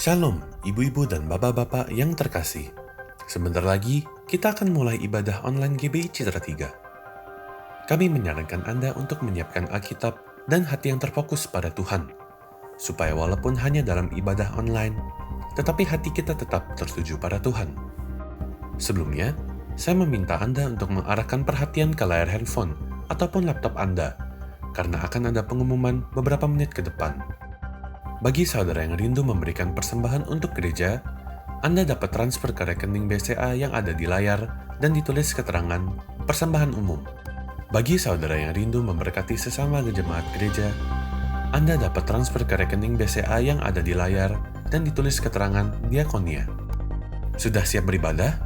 Shalom, ibu-ibu dan bapak-bapak yang terkasih. Sebentar lagi, kita akan mulai ibadah online GBI Citra 3. Kami menyarankan Anda untuk menyiapkan Alkitab dan hati yang terfokus pada Tuhan, supaya walaupun hanya dalam ibadah online, tetapi hati kita tetap tertuju pada Tuhan. Sebelumnya, saya meminta Anda untuk mengarahkan perhatian ke layar handphone ataupun laptop Anda, karena akan ada pengumuman beberapa menit ke depan. Bagi saudara yang rindu memberikan persembahan untuk gereja, Anda dapat transfer ke rekening BCA yang ada di layar dan ditulis keterangan persembahan umum. Bagi saudara yang rindu memberkati sesama jemaat gereja, Anda dapat transfer ke rekening BCA yang ada di layar dan ditulis keterangan diakonia. Sudah siap beribadah?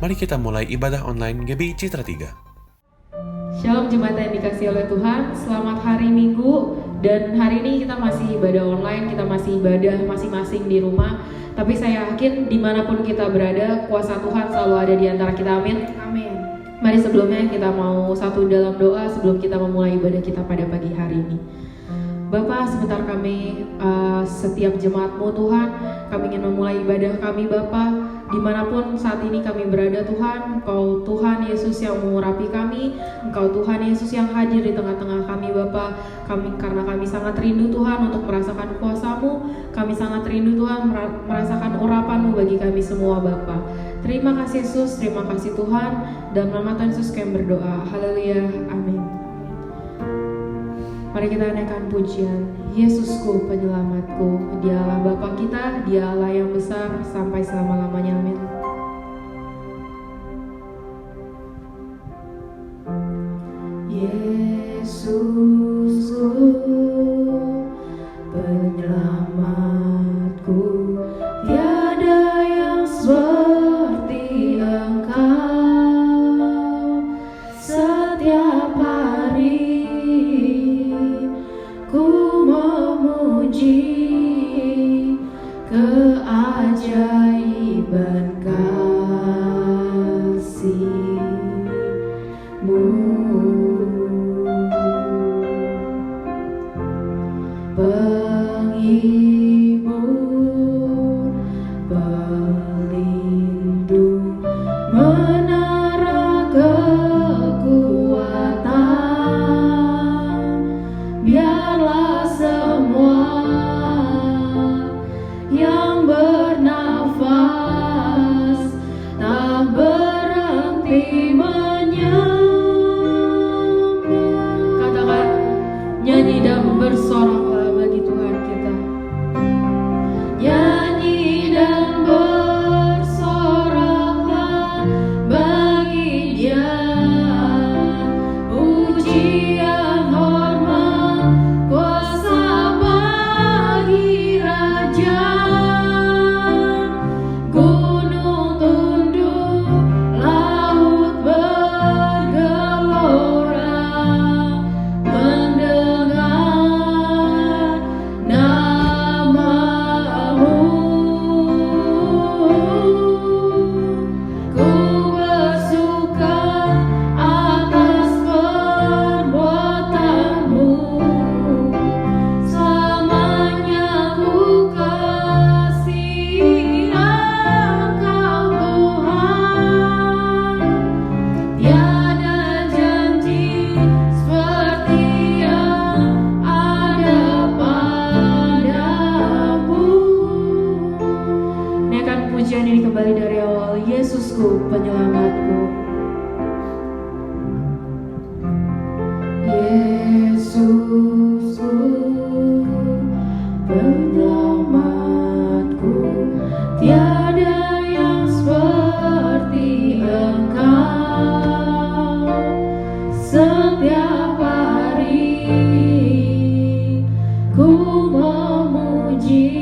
Mari kita mulai ibadah online GBI Citra 3. Shalom jemaat yang dikasihi oleh Tuhan, selamat hari Minggu. Dan hari ini kita masih ibadah online, kita masih ibadah masing-masing di rumah. Tapi saya yakin dimanapun kita berada, kuasa Tuhan selalu ada di antara kita, amin. Amin. Mari sebelumnya kita mau satu dalam doa sebelum kita memulai ibadah kita pada pagi hari ini. Bapa, sebentar kami setiap jemaat-Mu Tuhan, kami ingin memulai ibadah kami Bapa. Dimanapun saat ini kami berada Tuhan, Engkau Tuhan Yesus yang mengurapi kami, Engkau Tuhan Yesus yang hadir di tengah-tengah kami Bapa. Karena kami sangat rindu Tuhan untuk merasakan kuasa-Mu, kami sangat rindu Tuhan merasakan urapan-Mu bagi kami semua Bapa. Terima kasih Yesus, terima kasih Tuhan, dan nama Tuhan Yesus kami berdoa, haleluya, amin. Mari kita naikkan pujian, Yesusku penyelamatku, Dialah Bapa kita, Dia Allah yang besar sampai selama-lamanya, amin. Yesusku penyelamatku, tiada yang seperti Engkau. Setiap hari ku memuji keajaiban kasih-Mu. Penghibur, pelindung, menara kekuatan, biarlah semua yang bernafas tak berhenti menyembah. Katakan, nyanyi dan bersoraklah bagi Tuhan kita. Nyanyi dan bersoraklah bagi Dia, pujian, hormat, kuasa bagi Raja. Gunung tunduk, laut bergelora, mendengar nama-Mu. Ku bersuka atas perbuatan-Mu, selamanya ku kasihi Engkau Tuhan. Tiada janji seperti yang ada padamu. Naikkan pujian ini kembali dari awal, Yesusku penyelamatku. Yesusku penyelamatku, tiada yang seperti Engkau. Setiap hari ku memuji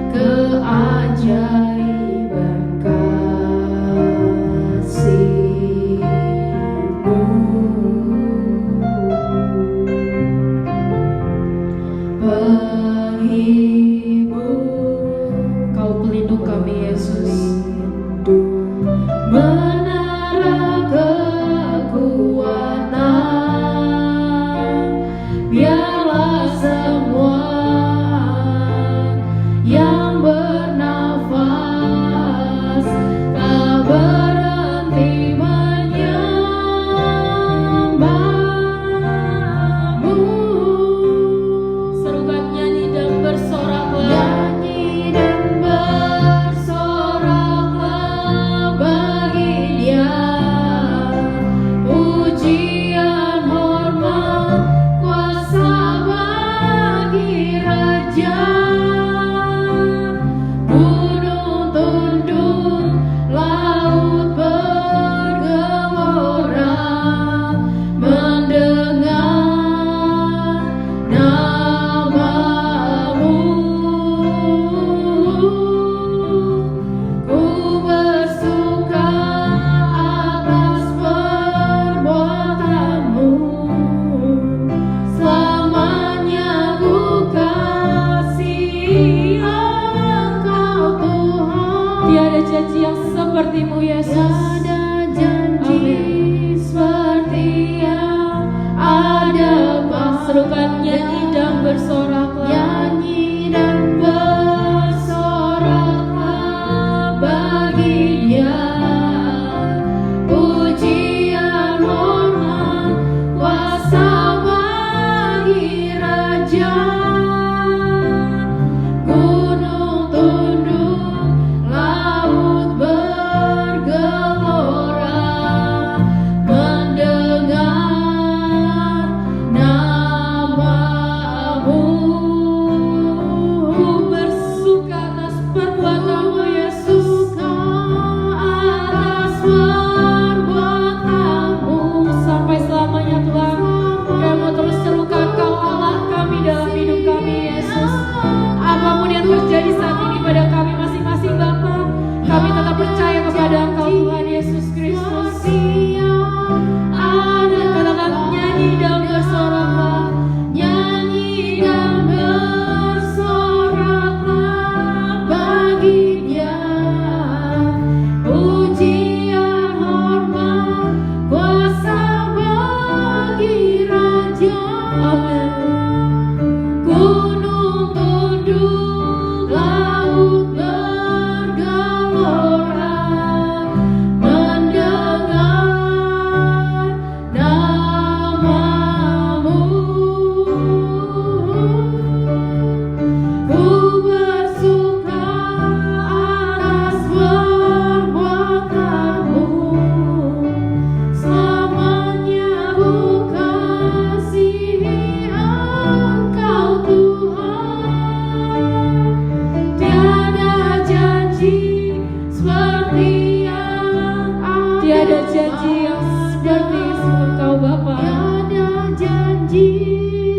keajaiban kasih-Mu. Penghibur, Kau pelindung kami Yesus, menara kekuatan, serukan nyanyi dan bersoraklah. Nyanyi dan bersoraklah bagi Dia. Pujian hormat kuasa bagi Raja. Gunung tunduk, laut bergelora mendengar namamu. Ku bersuka atas perbuatanmu Yesus, Atas perbuatanmu sampai selamanya Tuhan. Kami mau terus serukan Kau Allah kami dalam hidup kami Yesus. Apapun yang terjadi saat ini pada kami masing-masing Bapa, kami tetap percaya kepada Engkau Tuhan Yesus Kristus. Katakan nyanyi dan bersoraklah. Nyanyi dan bersoraklah bagi Dia. Pujian hormat kuasa bagi Raja. Gunung tunduk, laut bergelora mendengar namamu. Ku bersuka atas perbuatanmu, selamanya ku kasihi Engkau Tuhan. Tiada janji seperti yang Tiada janji yang seperti Engkau Bapa. Tiada janji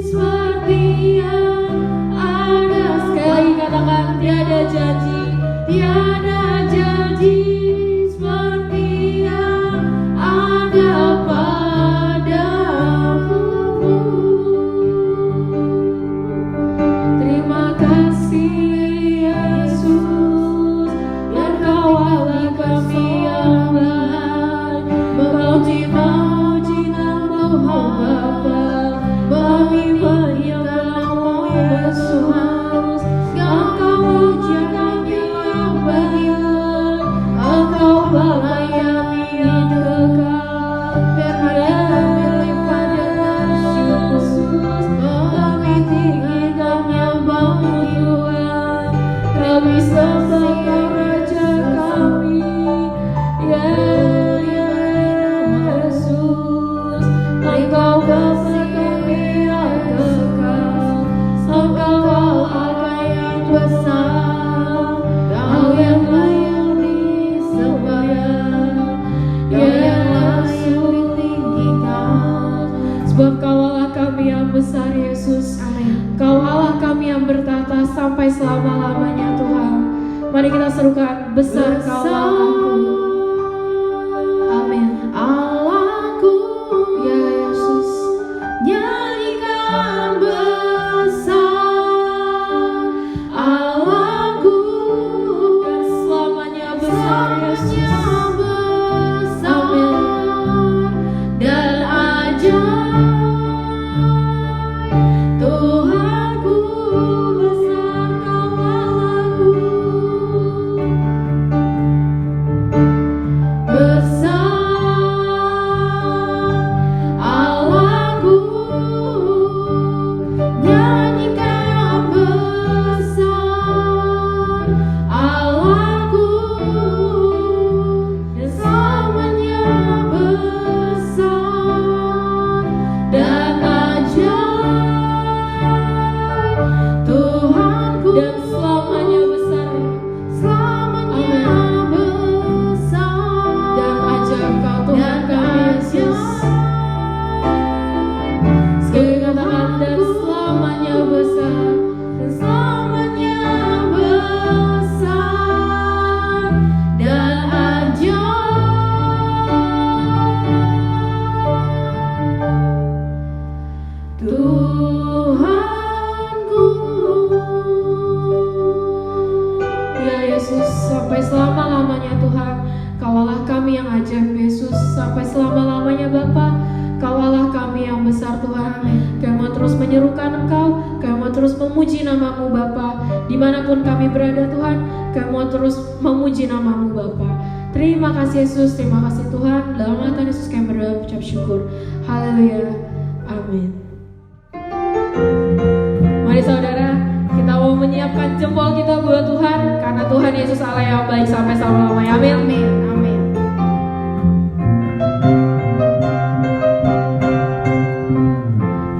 seperti yang ada. Sekali lagi katakan tiada janji. Tiada janji seperti yang ada padamu. Terima kasih Yesus, biar Kau Allah kami yang baik. Memuji-muji nama Bapa, menyembah nama Yesus. Engkau pujian yang baik, Engkau Bapa yang kekal. Biar kami pada Yesus, kami tinggikan yang bagi Tuhan. Kami sembah Kau Raja kami, Yesus. Engkau Bapa kami yang kekal, Engkau Allah yang besar, Kau yang layak disembah, Kau yang layak ditinggikan. Sebab Kau Allah kami yang besar Yesus. Kau Allah kami yang bertata sampai selama-lamanya Tuhan. Mari kita serukan besar Kau Allahku. Amin. Allahku, Ya Yesus. nyanyikan besar. Allahku, Dan selamanya besar Yesus. selamanya besar dan ajaib. Tuhanku besar, Kau Allahku. menyerukan Engkau, kami mau terus memuji nama-Mu Bapa. Dimanapun kami berada Tuhan, kami mau terus memuji nama-Mu Bapa. Terima kasih Yesus, terima kasih Tuhan. Dalam nama Tuhan Yesus kami berdoa ucap syukur. Haleluya, amin. Mari saudara, kita mau menyiapkan jempol kita buat Tuhan, karena Tuhan Yesus Allah yang baik sampai selama-lamanya. Amin. Amin. Amin.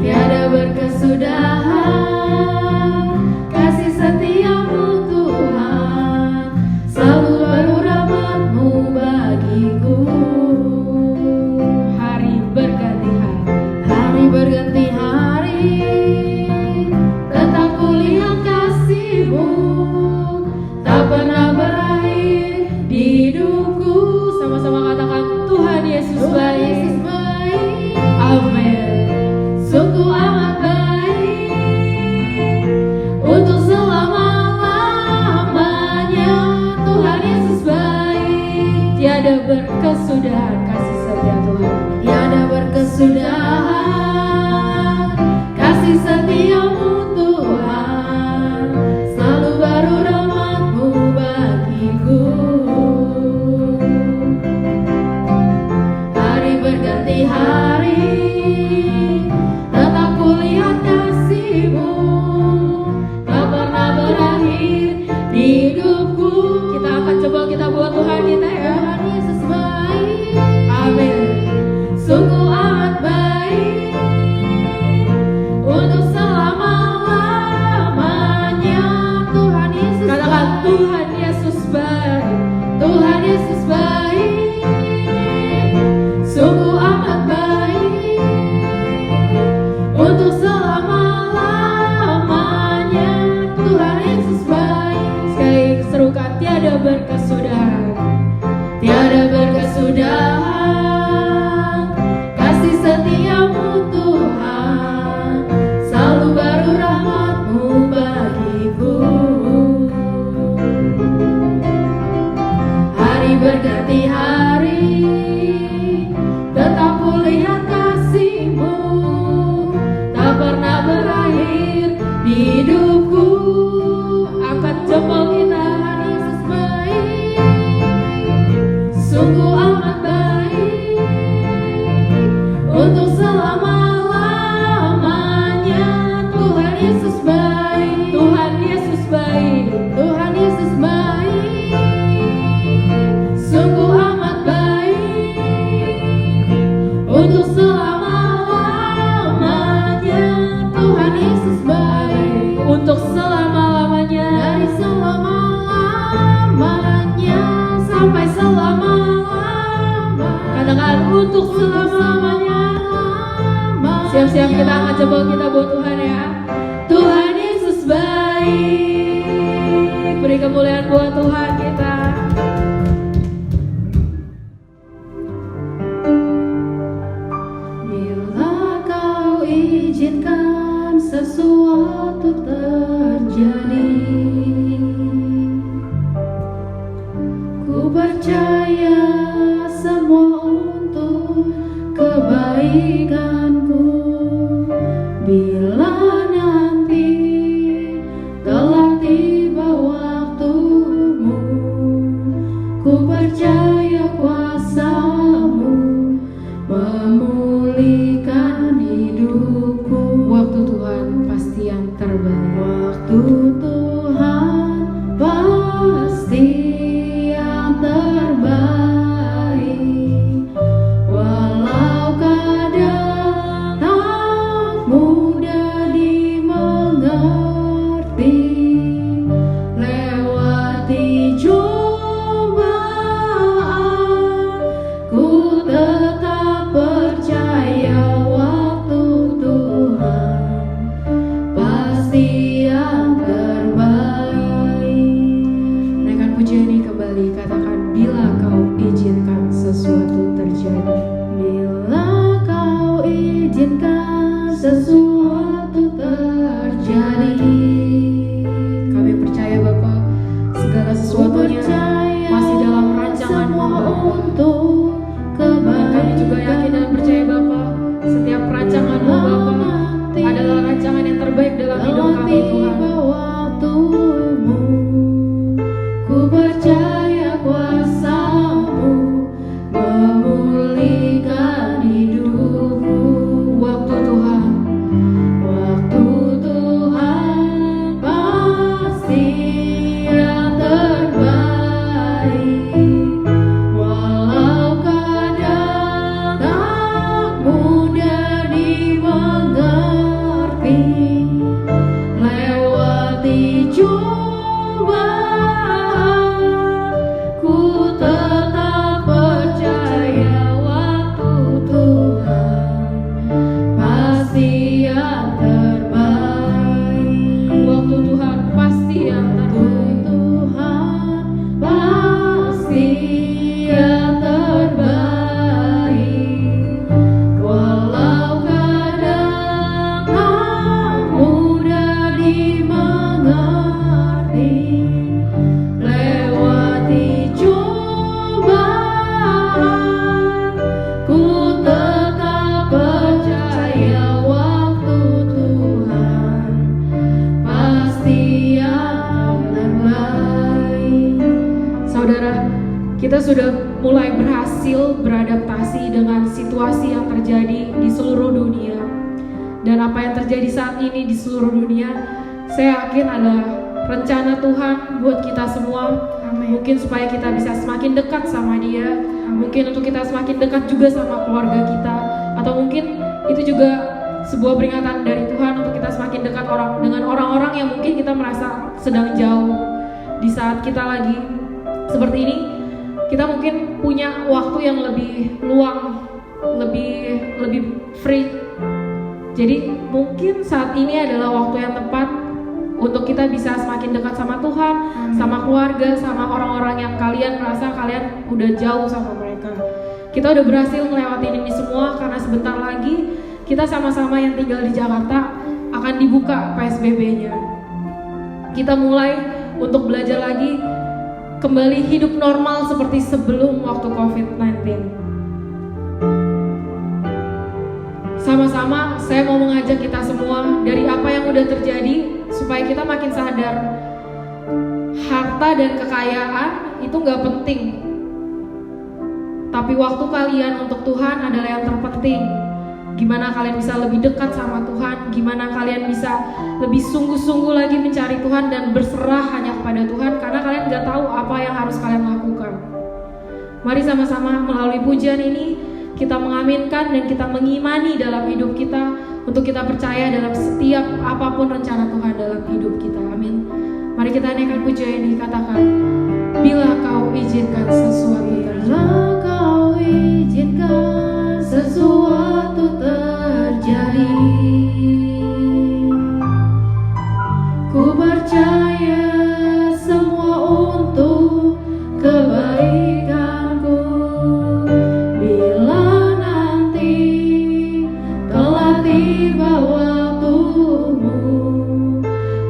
Tiada berkesudahan kasih setiamu Tuhan, selalu baru rahmat-Mu bagiku. Hari berganti hari, Hari berganti hari, tetap kulihat kasih-Mu, tak pernah berakhir di hidupku. sama-sama katakan Tuhan Yesus Tuhan baik. Yesus baik, Amin. sungguh amat baik, untuk selama-lamanya. Tuhan Yesus baik, Tiada berkesudahan kasih setia Tuhan. tiada berkesudahan kasih setiamu Tuhan, selalu baru rahmat-Mu bagiku. Hari berganti hari, tetap kulihat kasih-Mu, tak pernah berakhir di hidupku. Kita akan coba kita buat Tuhan kita ya. Tuhan Yesus baik, Amin. sungguh amat baik, untuk selama-lamanya. Tuhan Yesus Katakan baik, Tuhan Yesus baik. Tuhan Yesus baik, sungguh amat baik, untuk selama-lamanya. Tuhan Yesus baik, Sekali serukan tiada berkesudahan. tiada berkesudahan kasih setiamu Tuhan, selalu baru rahmat-Mu bagiku. Hari berganti hari, tetap kulihat kasih-Mu, tak pernah berakhir di hidupku. Angkat jempol kita. Tuhan Yesus baik, sungguh amat baik, untuk selama-lamanya. Tuhan Yesus baik, Tuhan Yesus baik. Tuhan Yesus baik, sungguh amat baik, untuk selama-lamanya. Tuhan Yesus baik, Untuk selama-lamanya. dari selama-lamanya sampai selama-lamanya. Katakan untuk selama-lamanya. Siap-siap kita angkat jempol kita buat Tuhan ya. Tuhan Yesus baik, Beri kemuliaan buat Tuhan kita. bila Kau izinkan sesuatu terjadi, ku percaya semua untuk kebaikanku. Bila nanti telah tiba waktumu, ku percaya kuasa-Mu memulihkan hidupku. Waktu Tuhan pasti yang terbaik. Waktu Tuhan pasti yang terbaik, walau kadang tak mudah dimengerti. Lewati cobaan, ku tetap percaya mudah dimengerti, lewati cobaan, ku tetap percaya waktu Tuhan pasti yang terbaik. Waktu Tuhan pasti yang terbaik. Tuhan pasti yang terbaik. Walau kadang tak mudah dimengerti, lewati cobaan, ku tetap percaya waktu Tuhan pasti yang terbaik. Saudara, kita sudah mulai berhasil beradaptasi dengan situasi yang terjadi di seluruh dunia. Dan apa yang terjadi saat ini di seluruh dunia, saya yakin adalah rencana Tuhan buat kita semua. Mungkin supaya kita bisa semakin dekat sama Dia, mungkin untuk kita semakin dekat juga sama keluarga kita, atau mungkin itu juga sebuah peringatan dari Tuhan untuk kita semakin dekat dengan orang-orang yang mungkin kita merasa sedang jauh. Di saat kita lagi seperti ini, kita mungkin punya waktu yang lebih luang, lebih free. Jadi mungkin saat ini adalah waktu yang tepat untuk kita bisa semakin dekat sama Tuhan, sama keluarga, sama orang-orang yang kalian merasa kalian udah jauh sama mereka. Kita udah berhasil ngelewatin ini semua karena sebentar lagi kita sama-sama yang tinggal di Jakarta akan dibuka PSBB-nya. Kita mulai untuk belajar lagi kembali hidup normal seperti sebelum waktu COVID-19. Sama-sama saya mau mengajak kita semua dari apa yang udah terjadi supaya kita makin sadar harta dan kekayaan itu gak penting, tapi waktu kalian untuk Tuhan adalah yang terpenting. Gimana kalian bisa lebih dekat sama Tuhan, gimana kalian bisa lebih sungguh-sungguh lagi mencari Tuhan dan berserah hanya kepada Tuhan, karena kalian gak tahu apa yang harus kalian lakukan. Mari sama-sama melalui pujian ini kita mengaminkan dan kita mengimani dalam hidup kita untuk kita percaya dalam setiap apapun rencana Tuhan dalam hidup kita. Amin. Mari kita naikkan pujian ini, katakan, bila kau izinkan sesuatu terjadi. Bila kau izinkan sesuatu terjadi, ku percaya semua untuk kebaikanku. Bila nanti telah tiba waktumu,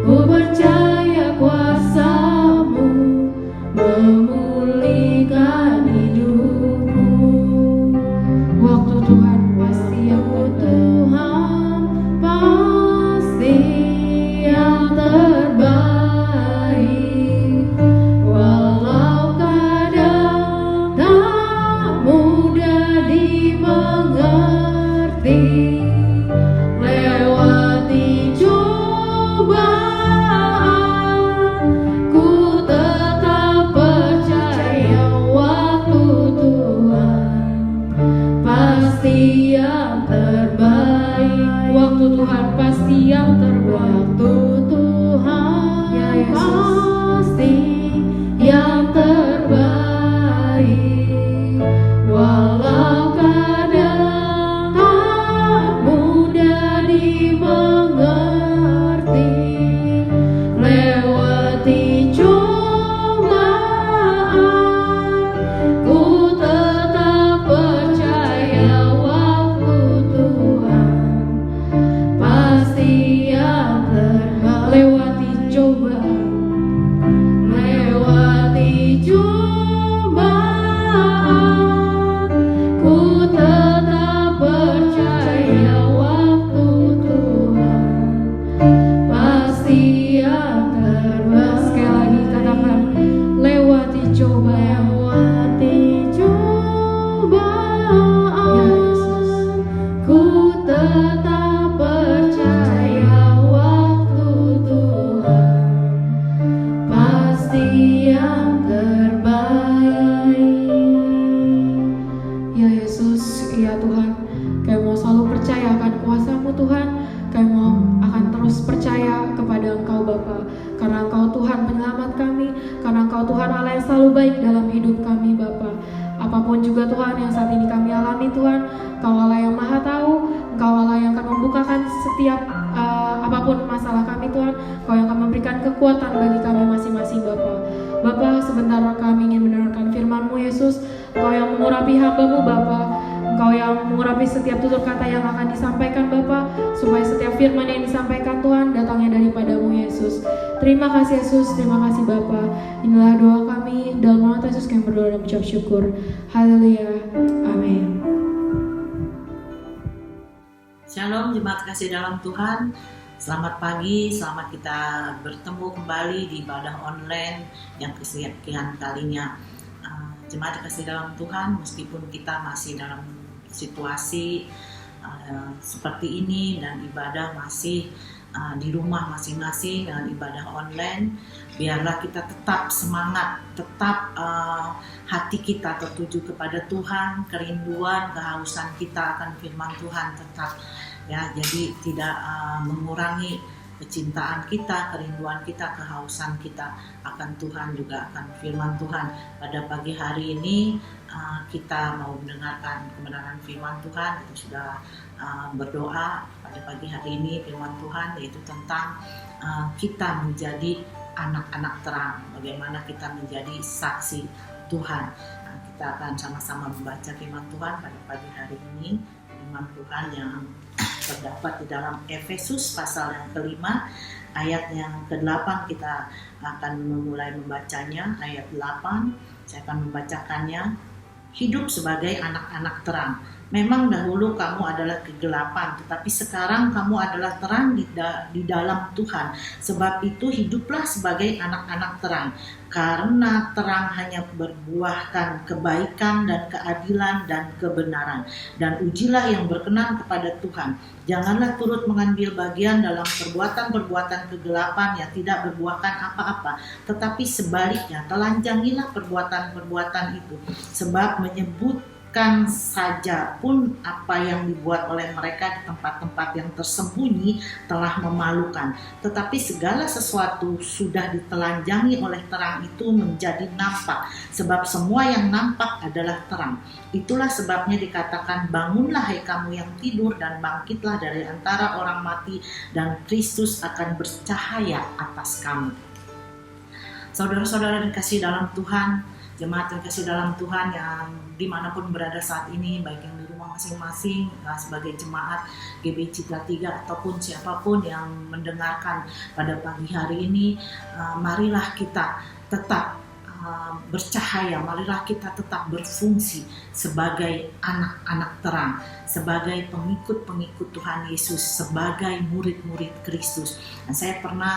ku percaya kuasa-Mu memulihkan hidupku. Waktu Tuhan terbaik dalam hidup kami Bapa. Apapun juga Tuhan yang saat ini kami alami Tuhan, Engkau Allah yang maha tahu, Engkau Allah yang akan membukakan setiap apapun masalah kami Tuhan, Engkau yang akan memberikan kekuatan bagi kami masing-masing Bapa. Bapa, sebentar kami ingin mendengarkan firman-Mu Yesus, Engkau yang mengurapi hamba-Mu Bapa, Engkau yang mengurapi setiap tutur kata yang akan disampaikan Bapa, supaya setiap firman yang disampaikan Tuhan datangnya daripada-Mu Yesus. Terima kasih Yesus, terima kasih Bapa. Inilah doa kami dalam nama Yesus kami berdoa dan mengucap syukur. Haleluya. Amin. Shalom jemaat kasih dalam Tuhan. Selamat pagi, selamat kita bertemu kembali di ibadah online yang kesekian kalinya. Jemaat kasih dalam Tuhan, meskipun kita masih dalam situasi seperti ini dan ibadah masih di rumah masing-masing dengan ibadah online, biarlah kita tetap semangat, tetap hati kita tertuju kepada Tuhan, kerinduan, kehausan kita akan firman Tuhan tetap ya, jadi tidak mengurangi kecintaan kita, kerinduan kita, kehausan kita akan Tuhan, juga akan firman Tuhan. Pada pagi hari ini kita mau mendengarkan kebenaran firman Tuhan. Kita sudah berdoa pada pagi hari ini firman Tuhan, yaitu tentang kita menjadi anak-anak terang, bagaimana kita menjadi saksi Tuhan. Kita akan sama-sama membaca firman Tuhan pada pagi hari ini. Firman Tuhan yang terdapat di dalam Efesus pasal yang kelima, ayat yang ke-8. Kita akan memulai membacanya, ayat 8. Saya akan membacakannya. Hidup sebagai anak-anak terang. Memang dahulu kamu adalah kegelapan, tetapi sekarang kamu adalah terang di dalam Tuhan. Sebab itu hiduplah sebagai anak-anak terang. Karena terang hanya berbuahkan kebaikan dan keadilan dan kebenaran. Dan ujilah yang berkenan kepada Tuhan. Janganlah turut mengambil bagian dalam perbuatan-perbuatan kegelapan yang tidak berbuahkan apa-apa. Tetapi sebaliknya, telanjangilah perbuatan-perbuatan itu. Sebab menyebutkan saja pun apa yang dibuat oleh mereka di tempat-tempat yang tersembunyi telah memalukan. Tetapi segala sesuatu sudah ditelanjangi oleh terang itu menjadi nampak. Sebab semua yang nampak adalah terang. Itulah sebabnya dikatakan, bangunlah hai kamu yang tidur dan bangkitlah dari antara orang mati, dan Kristus akan bercahaya atas kamu. Saudara-saudara yang kasih dalam Tuhan, jemaat yang kasih dalam Tuhan yang dimanapun berada saat ini, baik yang di rumah masing-masing sebagai jemaat GBI Citra 3 ataupun siapapun yang mendengarkan pada pagi hari ini, marilah kita tetap bercahaya, marilah kita tetap berfungsi sebagai anak-anak terang, sebagai pengikut-pengikut Tuhan Yesus, sebagai murid-murid Kristus. Dan saya pernah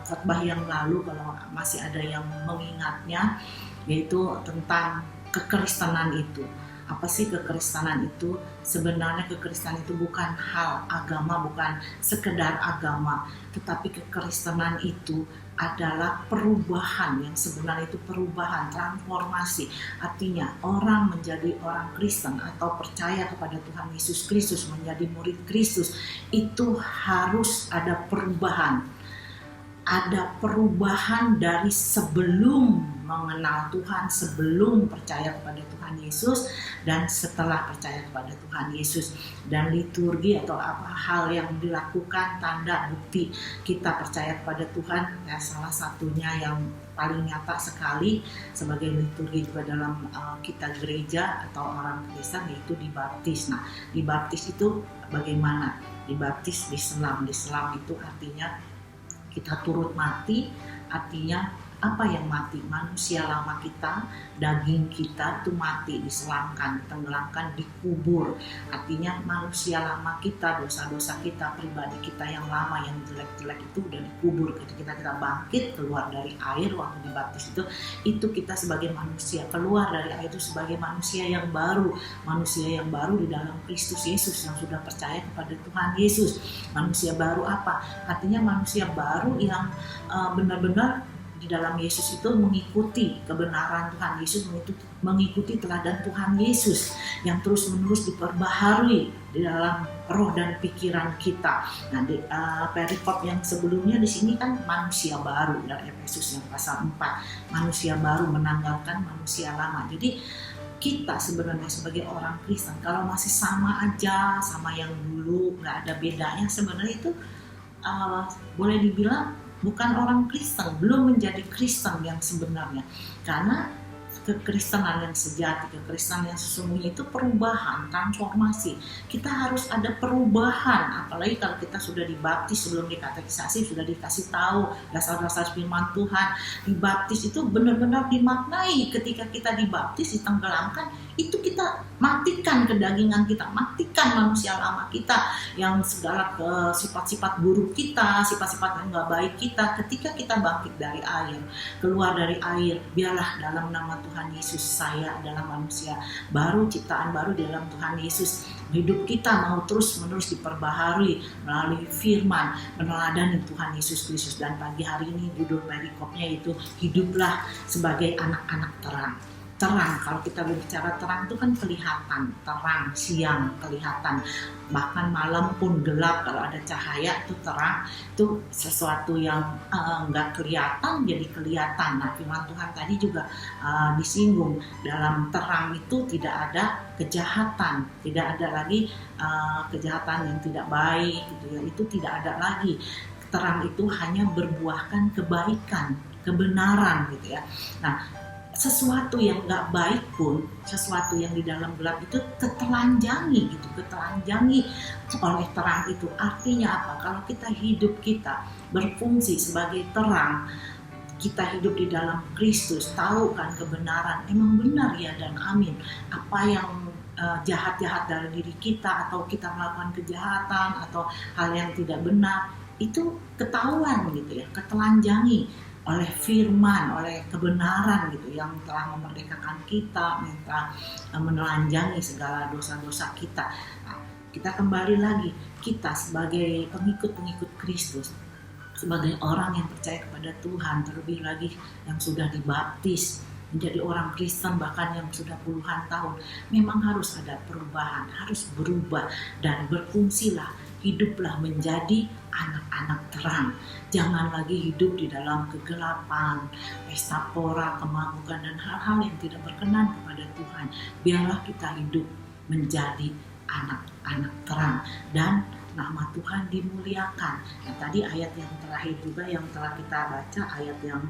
khotbah yang lalu, kalau masih ada yang mengingatnya, yaitu tentang kekristenan itu. Apa sih kekristenan itu? Sebenarnya kekristenan itu bukan hal agama, bukan sekedar agama, tetapi kekristenan itu adalah perubahan, yang sebenarnya itu perubahan, transformasi. Artinya orang menjadi orang Kristen atau percaya kepada Tuhan Yesus Kristus, menjadi murid Kristus, itu harus ada perubahan. Ada perubahan dari sebelum mengenal Tuhan, sebelum percaya kepada Tuhan Yesus, dan setelah percaya kepada Tuhan Yesus. Dan liturgi atau apa hal yang dilakukan, tanda bukti kita percaya kepada Tuhan, ya salah satunya yang paling nyata sekali sebagai liturgi juga dalam kita gereja atau orang Kristen, yaitu dibaptis. Nah, dibaptis itu bagaimana? Dibaptis diselam. Diselam itu artinya kita turut mati. Artinya apa yang mati? Manusia lama kita, daging kita itu mati, diselamkan, ditenggelamkan, dikubur. Artinya manusia lama kita, dosa-dosa kita, pribadi kita yang lama, yang jelek-jelek itu udah dikubur. Ketika kita bangkit keluar dari air waktu dibaptis itu kita sebagai manusia keluar dari air itu sebagai manusia yang baru di dalam Kristus Yesus yang sudah percaya kepada Tuhan Yesus. Manusia baru apa? Artinya manusia baru yang benar-benar di dalam Yesus itu mengikuti kebenaran Tuhan Yesus, mengikuti teladan Tuhan Yesus yang terus-menerus diperbaharui di dalam roh dan pikiran kita. Nah, perikop yang sebelumnya di sini kan manusia baru, dari Efesus yang pasal 4, manusia baru menanggalkan manusia lama. Jadi kita sebenarnya sebagai orang Kristen kalau masih sama aja sama yang dulu, nggak ada bedanya, sebenarnya itu boleh dibilang bukan orang Kristen, belum menjadi Kristen yang sebenarnya. Karena kekristenan yang sejati, kekristenan yang sesungguhnya itu perubahan, transformasi. Kita harus ada perubahan, apalagi kalau kita sudah dibaptis, sebelum dikatekisasi sudah dikasih tahu dasar-dasar firman Tuhan. Dibaptis itu benar-benar dimaknai, ketika kita dibaptis, ditenggelamkan, itu kita matikan kedagingan kita, matikan manusia lama kita yang segala sifat-sifat buruk kita, sifat-sifat yang nggak baik kita. Ketika kita bangkit dari air, keluar dari air, biarlah dalam nama Tuhan Yesus, saya adalah manusia baru, ciptaan baru di dalam Tuhan Yesus. Hidup kita mau terus-menerus diperbaharui melalui firman, meneladani Tuhan Yesus Kristus. Dan pagi hari ini judul perikopnya itu hiduplah sebagai anak-anak terang. Terang, kalau kita berbicara terang itu kan kelihatan, terang, siang kelihatan, bahkan malam pun gelap, kalau ada cahaya itu terang, itu sesuatu yang nggak kelihatan jadi kelihatan. Nah, firman Tuhan tadi juga disinggung, dalam terang itu tidak ada kejahatan, tidak ada lagi kejahatan yang tidak baik gitu ya, itu tidak ada lagi. Terang itu hanya berbuahkan kebaikan, kebenaran gitu ya. Nah, sesuatu yang nggak baik pun, sesuatu yang di dalam gelap itu ketelanjangi gitu, ketelanjangi oleh terang itu. Artinya apa? Kalau kita berfungsi sebagai terang, kita hidup di dalam Kristus, tahu kan kebenaran, emang benar ya dan amin. Apa yang jahat-jahat dari diri kita, atau kita melakukan kejahatan atau hal yang tidak benar, itu ketahuan gitu ya, ketelanjangi oleh firman, oleh kebenaran gitu yang telah memerdekakan kita, yang telah menelanjangi segala dosa-dosa kita. Nah, kita kembali lagi, kita sebagai pengikut-pengikut Kristus, sebagai orang yang percaya kepada Tuhan, terlebih lagi yang sudah dibaptis, menjadi orang Kristen bahkan yang sudah puluhan tahun, memang harus ada perubahan, harus berubah dan berfungsilah, hiduplah menjadi anak-anak terang. Jangan lagi hidup di dalam kegelapan, pesta pora, kemabukan dan hal-hal yang tidak berkenan kepada Tuhan. Biarlah kita hidup menjadi anak-anak terang dan nama Tuhan dimuliakan. Nah, tadi ayat yang terakhir juga yang telah kita baca, ayat yang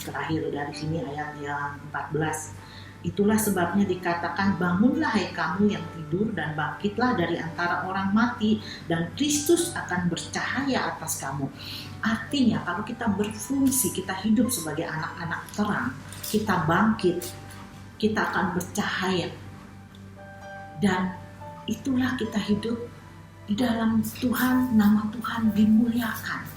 terakhir dari sini, ayat yang 14. Itulah sebabnya dikatakan, bangunlah hai kamu yang tidur dan bangkitlah dari antara orang mati, dan Kristus akan bercahaya atas kamu. Artinya kalau kita berfungsi, kita hidup sebagai anak-anak terang, kita bangkit, kita akan bercahaya. Dan itulah kita hidup di dalam Tuhan, nama Tuhan dimuliakan.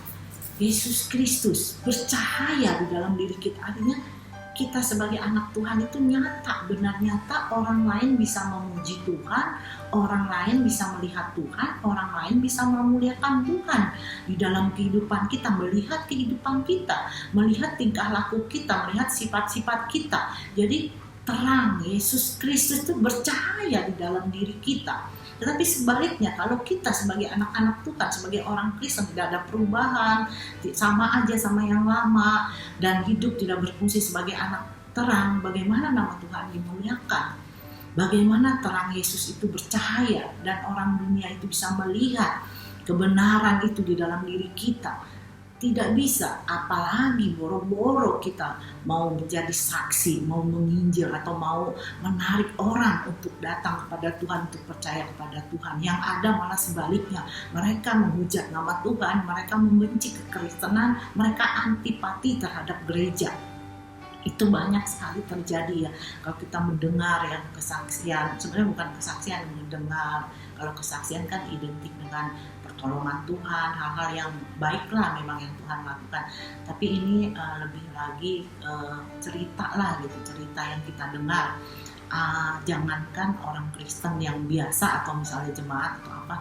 Yesus Kristus bercahaya di dalam diri kita. Artinya kita sebagai anak Tuhan itu nyata, benar nyata, orang lain bisa memuji Tuhan, orang lain bisa melihat Tuhan, orang lain bisa memuliakan Tuhan di dalam kehidupan kita, melihat kehidupan kita, melihat tingkah laku kita, melihat sifat-sifat kita. Jadi terang Yesus Kristus itu bercahaya di dalam diri kita. Tetapi sebaliknya, kalau kita sebagai anak-anak Tuhan, sebagai orang Kristen tidak ada perubahan, sama aja sama yang lama, dan hidup tidak berfungsi sebagai anak terang, bagaimana nama Tuhan dimuliakan? Bagaimana terang Yesus itu bercahaya dan orang dunia itu bisa melihat kebenaran itu di dalam diri kita? Tidak bisa, apalagi boro-boro kita mau menjadi saksi, mau menginjil atau mau menarik orang untuk datang kepada Tuhan, untuk percaya kepada Tuhan. Yang ada malah sebaliknya, mereka menghujat nama Tuhan, mereka membenci kekristenan, mereka antipati terhadap gereja. Itu banyak sekali terjadi ya. Kalau kita mendengar ya kesaksian, sebenarnya bukan kesaksian, mendengar. Kalau kesaksian kan identik dengan pertolongan Tuhan, hal-hal yang baiklah memang yang Tuhan lakukan. Tapi ini lebih lagi cerita lah gitu, cerita yang kita dengar. Jangankan orang Kristen yang biasa atau misalnya jemaat atau apa,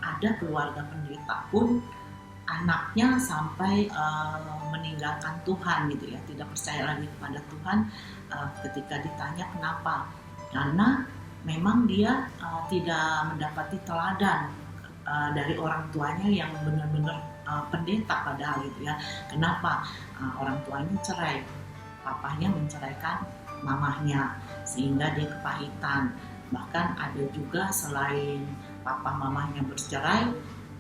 ada keluarga pendeta pun anaknya sampai meninggalkan Tuhan gitu ya, tidak percaya lagi kepada Tuhan. Ketika ditanya kenapa, karena memang dia tidak mendapati teladan dari orang tuanya yang benar-benar pendeta padahal gitu ya. Kenapa? Orang tuanya cerai, papahnya menceraikan mamahnya, sehingga dia kepahitan. Bahkan ada juga selain papa mamahnya bercerai,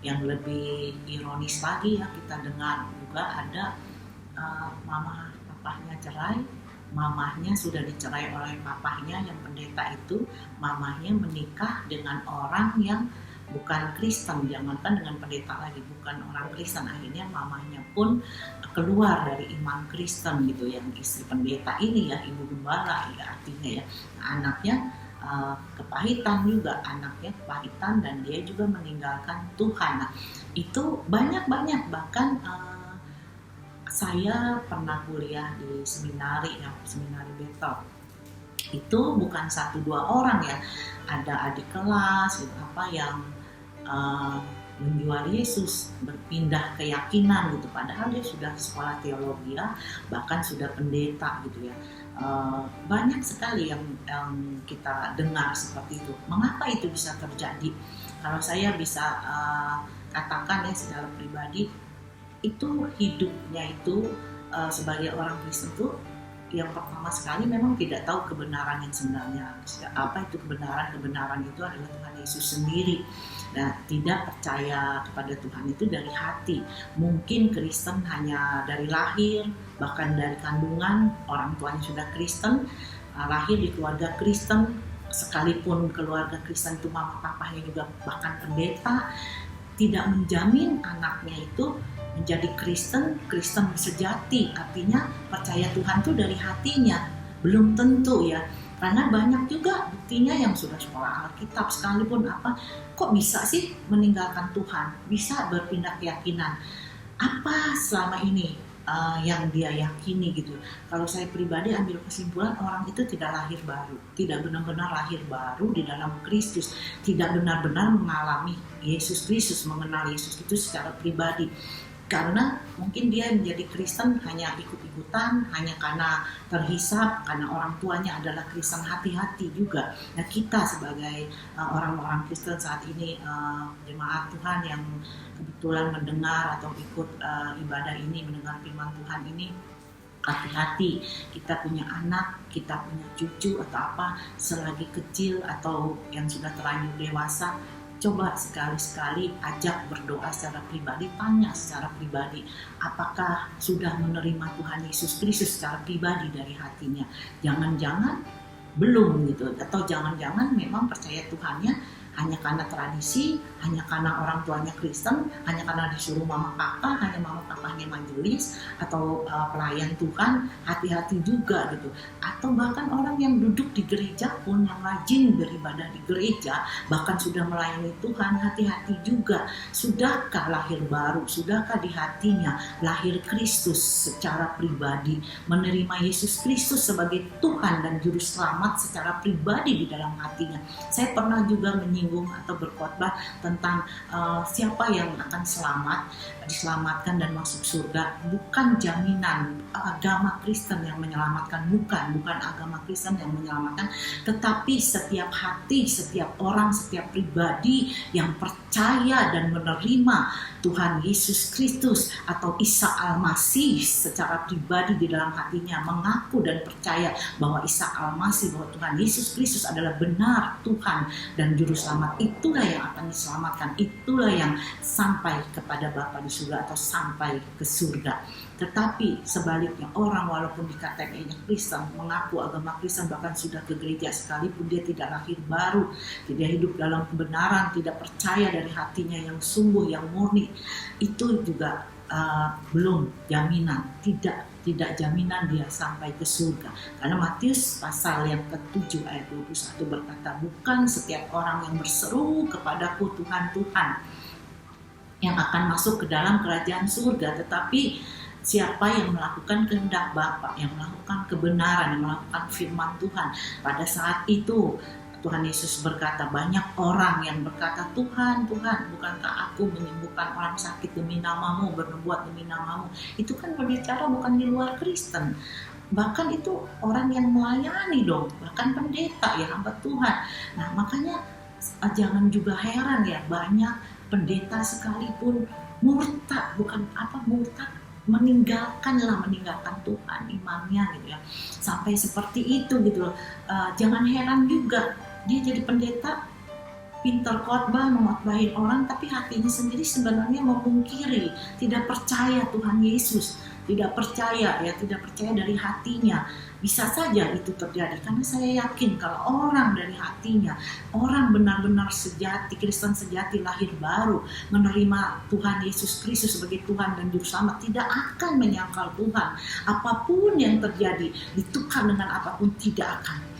yang lebih ironis lagi ya kita dengar juga ada mama papahnya cerai, mamahnya sudah dicerai oleh papahnya yang pendeta itu, mamahnya menikah dengan orang yang bukan Kristen, jangankan dengan pendeta lagi, bukan orang Kristen. Akhirnya mamahnya pun keluar dari iman Kristen gitu, yang istri pendeta ini ya, ibu gembala ya artinya ya. Anaknya kepahitan juga, anaknya kepahitan dan dia juga meninggalkan Tuhan. Nah, itu banyak bahkan saya pernah kuliah di seminari ya, seminari Bethel. Itu bukan 1-2 orang ya, ada adik kelas gitu, apa yang menjual Yesus, berpindah keyakinan gitu, padahal dia sudah sekolah teologi ya, bahkan sudah pendeta gitu ya. Banyak sekali yang kita dengar seperti itu. Mengapa itu bisa terjadi? Kalau saya bisa katakan ya secara pribadi, itu hidupnya itu sebagai orang Kristen itu yang pertama sekali memang tidak tahu kebenaran yang sebenarnya. Apa itu kebenaran? Kebenaran itu adalah Tuhan Yesus sendiri. Nah, tidak percaya kepada Tuhan itu dari hati. Mungkin Kristen hanya dari lahir, bahkan dari kandungan, orang tuanya sudah Kristen, lahir di keluarga Kristen, sekalipun keluarga Kristen itu mama papahnya juga bahkan pendeta, tidak menjamin anaknya itu menjadi Kristen sejati. Artinya percaya Tuhan itu dari hatinya, belum tentu ya. Karena banyak juga buktinya yang sudah sekolah Alkitab sekalipun kok bisa sih meninggalkan Tuhan, bisa berpindah keyakinan. Apa selama ini yang dia yakini gitu. Kalau saya pribadi ambil kesimpulan, orang itu tidak lahir baru, tidak benar-benar lahir baru di dalam Kristus, tidak benar-benar mengalami Yesus Kristus, mengenal Yesus itu secara pribadi. Karena mungkin dia menjadi Kristen hanya ikut-ikutan, hanya karena terhisap, karena orang tuanya adalah Kristen. Hati-hati juga. Nah, kita sebagai orang-orang Kristen saat ini, jemaat Tuhan yang kebetulan mendengar atau ikut ibadah ini, mendengar firman Tuhan ini, hati-hati. Kita punya anak, kita punya cucu atau apa, selagi kecil atau yang sudah terlanjur dewasa, coba sekali-sekali ajak berdoa secara pribadi, tanya secara pribadi, apakah sudah menerima Tuhan Yesus Kristus secara pribadi dari hatinya. Jangan-jangan belum gitu, atau jangan-jangan memang percaya Tuhannya hanya karena tradisi, hanya karena orang tuanya Kristen, hanya karena disuruh mama papa, hanya mama papanya majelis atau pelayan Tuhan. Hati-hati juga gitu. Atau bahkan orang yang duduk di gereja pun, yang rajin beribadah di gereja, bahkan sudah melayani Tuhan, hati-hati juga. Sudahkah lahir baru? Sudahkah di hatinya lahir Kristus secara pribadi, menerima Yesus Kristus sebagai Tuhan dan Juru Selamat secara pribadi di dalam hatinya? Saya pernah juga atau berkhotbah tentang siapa yang akan diselamatkan dan masuk surga. Bukan jaminan agama Kristen yang menyelamatkan, bukan agama Kristen yang menyelamatkan, tetapi setiap hati, setiap orang, setiap pribadi yang percaya dan menerima Tuhan Yesus Kristus atau Isa Al-Masih secara pribadi di dalam hatinya, mengaku dan percaya bahwa Isa Al-Masih, bahwa Tuhan Yesus Kristus adalah benar Tuhan dan Juru Selamat, itulah yang akan diselamatkan, itulah yang sampai kepada Bapa di surga atau sampai ke surga. Tetapi sebaliknya, orang walaupun di KTP-nya Kristen, mengaku agama Kristen, bahkan sudah ke gereja sekalipun, dia tidak lahir baru, tidak hidup dalam kebenaran, tidak percaya dari hatinya yang sungguh, yang murni, itu juga belum jaminan, tidak jaminan dia sampai ke surga. Karena Matius pasal yang ke-7 ayat 21 berkata, bukan setiap orang yang berseru kepadaku Tuhan, Tuhan yang akan masuk ke dalam kerajaan surga, tetapi siapa yang melakukan kehendak Bapa, yang melakukan kebenaran, yang melakukan firman Tuhan. Pada saat itu Tuhan Yesus berkata, banyak orang yang berkata, Tuhan, Tuhan, bukankah aku menyembuhkan orang sakit demi namamu, bernubuat demi namamu. Itu kan berbicara bukan di luar Kristen. Bahkan itu orang yang melayani dong, bahkan pendeta ya, hamba Tuhan. Nah makanya jangan juga heran ya, banyak pendeta sekalipun murtad, bukan apa murtad, meninggalkan Tuhan imannya gitu ya, sampai seperti itu gitu loh. Jangan heran juga dia jadi pendeta, pinter khotbah, mengkhotbahin orang, tapi hatinya sendiri sebenarnya memungkiri, tidak percaya Tuhan Yesus, tidak percaya dari hatinya. Bisa saja itu terjadi, karena saya yakin kalau orang dari hatinya, orang benar-benar sejati, Kristen sejati, lahir baru, menerima Tuhan Yesus Kristus sebagai Tuhan dan Juru Selamat, tidak akan menyangkal Tuhan. Apapun yang terjadi, ditukar dengan apapun, tidak akan.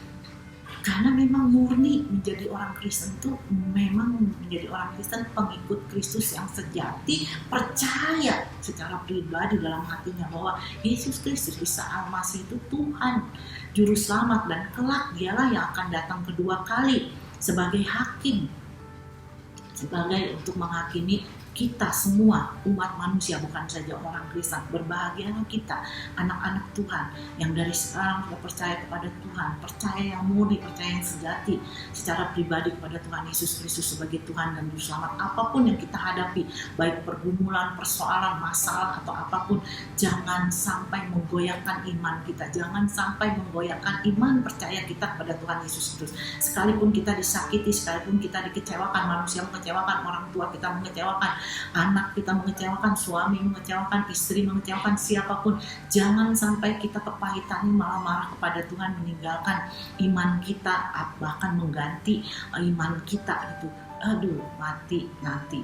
Karena memang murni menjadi orang Kristen itu, memang menjadi orang Kristen pengikut Kristus yang sejati, percaya secara pribadi dalam hatinya bahwa Yesus Kristus Isa Al-Masih itu Tuhan, Juru Selamat, dan kelak dialah yang akan datang kedua kali sebagai hakim, sebagai untuk menghakimi kita semua umat manusia, bukan saja orang Kristen. Berbahagialah kita, anak-anak Tuhan yang dari sekarang sudah percaya kepada Tuhan, percaya yang murni, percaya yang sejati secara pribadi kepada Tuhan Yesus Kristus sebagai Tuhan dan Juru Selamat. Apapun yang kita hadapi, baik pergumulan, persoalan, masalah atau apapun, jangan sampai menggoyahkan iman kita, jangan sampai menggoyahkan iman percaya kita kepada Tuhan Yesus Kristus. Sekalipun kita disakiti, sekalipun kita dikecewakan, manusia mengecewakan, orang tua kita mengecewakan, anak kita mengecewakan, suami mengecewakan, istri mengecewakan, siapapun, jangan sampai kita kepahitannya malah marah kepada Tuhan, meninggalkan iman kita, bahkan mengganti iman kita itu. Aduh, mati nanti